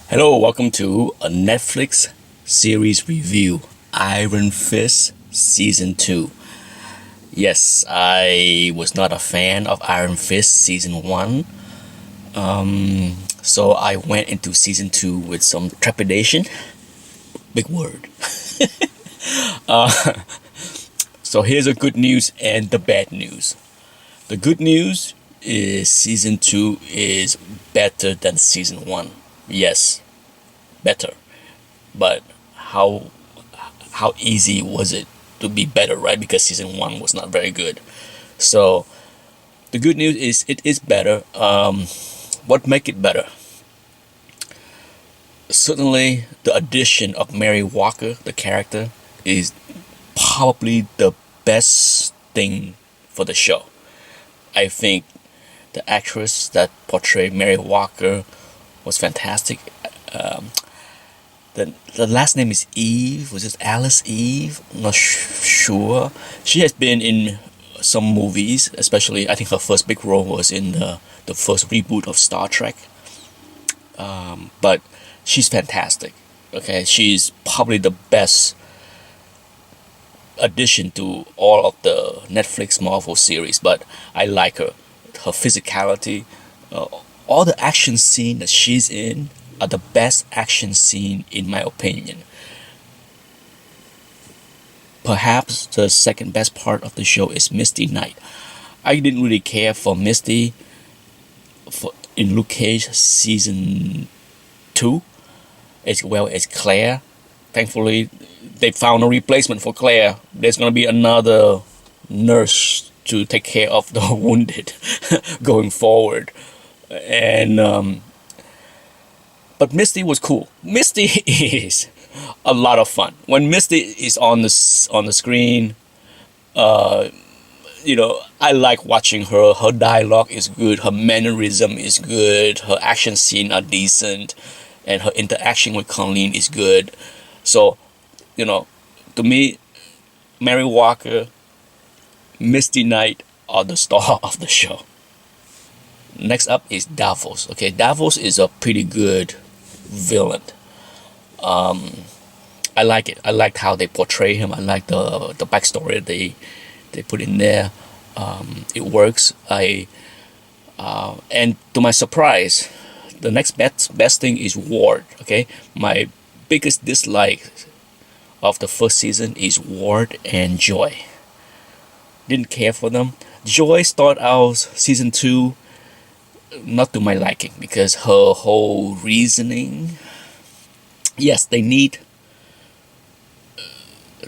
Hello, welcome to a Netflix series review, Iron Fist Season 2. Yes, I was not a fan of Iron Fist Season 1, so I went into Season 2 with some trepidation. Big word. So here's the good news and the bad news. The good news is Season 2 is better than Season 1. Yes, better. But how how easy was it to be better, right? Because season one was not very good. So the good news is it is better. What make it better? Certainly, the addition of Mary Walker, the character, is probably the best thing for the show. I think the actress that portrayed Mary Walker was fantastic. Um, the last name is Eve. Was it Alice Eve? I'm not sure. She has been in some movies, especially I think her first big role was in the first reboot of Star Trek. But she's fantastic. Okay, she's probably the best addition to all of the Netflix Marvel series. But I like her, her physicality, uh, all the action scene that she's in are the best action scene in my opinion. Perhaps the second best part of the show is Misty Knight. I didn't really care for Misty in Luke Cage season 2 as well as Claire. Thankfully, they found a replacement for Claire. There's gonna be another nurse to take care of the wounded going forward. And but Misty was cool. Misty is a lot of fun. When Misty is on the screen, uh, I like watching her. Her dialogue is good. Her mannerism is good. Her action scene are decent, and her interaction with Colleen is good. So, you know, to me, Mary Walker, Misty Knight are the star of the show. Next up is Davos. Okay, Davos is a pretty good villain. I like it. I liked how they portray him. I like the backstory they put in there. It works. And to my surprise, the next best thing is Ward. Okay, my biggest dislike of the first season is Ward and Joy. Didn't care for them. Joy started out season 2 not to my liking because her whole reasoning. Yes, they need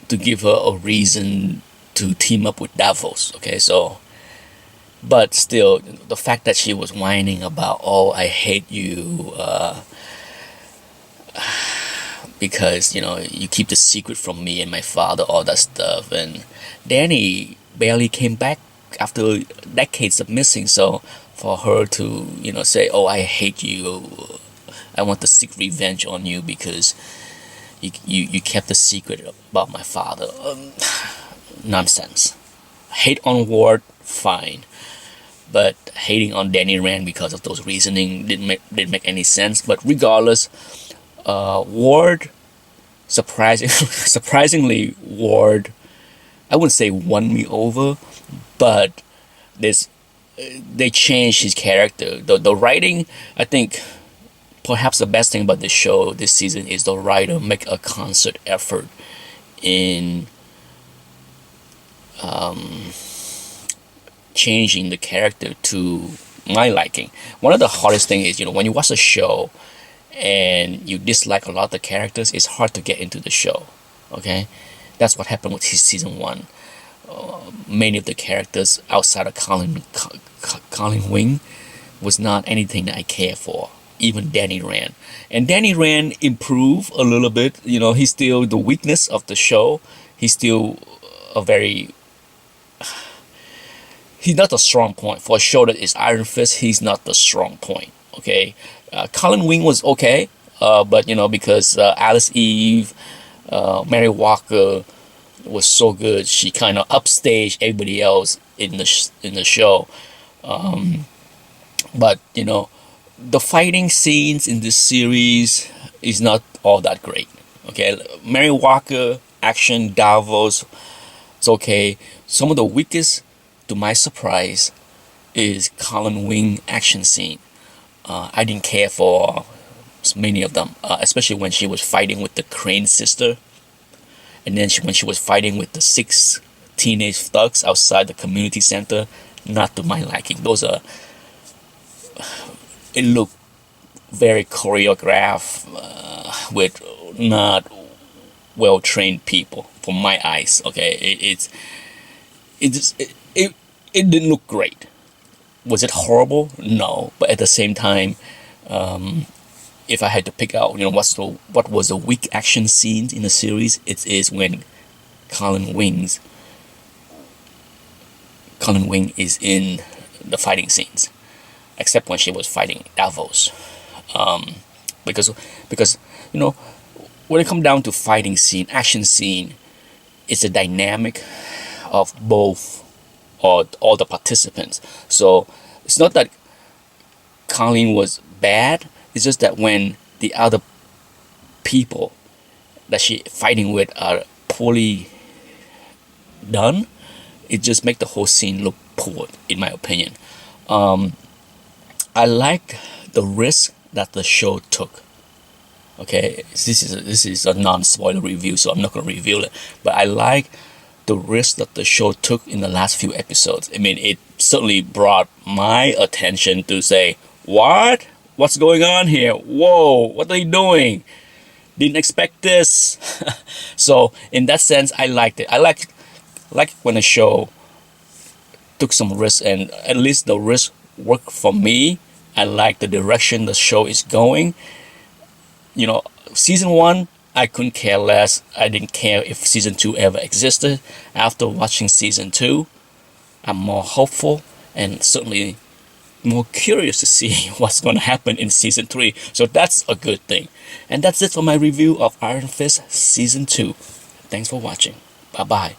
to give her a reason to team up with Davos. Okay, so but still, the fact that she was whining about, oh, I hate you, because you keep the secret from me and my father, all that stuff, and Danny barely came back after decades of missing. So for her to say, oh, I hate you, I want to seek revenge on you because you kept the secret about my father. Nonsense. Hate on Ward, fine, but hating on Danny Rand because of those reasoning didn't make any sense. But regardless, Ward, surprisingly, Ward, I wouldn't say won me over, but this they changed his character. The writing, I think, perhaps the best thing about this show this season is the writer make a concert effort in changing the character to my liking. One of the hardest thing is when you watch a show and you dislike a lot of the characters, it's hard to get into the show. Okay, that's what happened with his season 1. Many of the characters outside of Colin Wing was not anything that I care for. Even Danny Rand. And Danny Rand improved a little bit. He's still the weakness of the show. He's still a very. He's not the strong point. For a show that is Iron Fist, he's not the strong point. Okay? Colin Wing was okay. But, because Alice Eve, Mary Walker was so good, she kind of upstaged everybody else in the show. But, the fighting scenes in this series is not all that great. Okay, Mary Walker action, Davos, it's okay. Some of the weakest, to my surprise, is Colin Wing action scene. I didn't care for many of them, especially when she was fighting with the Crane sister, and then when she was fighting with the 6 teenage thugs outside the community center. Not to my liking. Those are, it looked very choreographed, with not well trained people from my eyes. Okay, it didn't look great. Was it horrible? No, but at the same time, if I had to pick out, what was the weak action scenes in the series, it is when Colin Wings Colin Wing is in the fighting scenes, except when she was fighting Davos. Because you know when it comes down to fighting scene, action scene, it's a dynamic of both or all the participants. So it's not that Colleen was bad. It's just that when the other people that she fighting with are poorly done, it just make the whole scene look poor, in my opinion. I like the risk that the show took. Okay, this is a non-spoiler review, so I'm not gonna reveal it. But I like the risk that the show took in the last few episodes. I mean, it certainly brought my attention to say, what's going on here? Whoa, what are they doing? Didn't expect this. So in that sense, I liked it. I like when a show took some risk, and at least the risk worked for me. I like the direction the show is going. Season 1, I couldn't care less. I didn't care if season 2 ever existed. After watching season 2, I'm more hopeful and certainly more curious to see what's going to happen in season 3. So that's a good thing. And that's it for my review of Iron Fist season 2. Thanks for watching. Bye bye.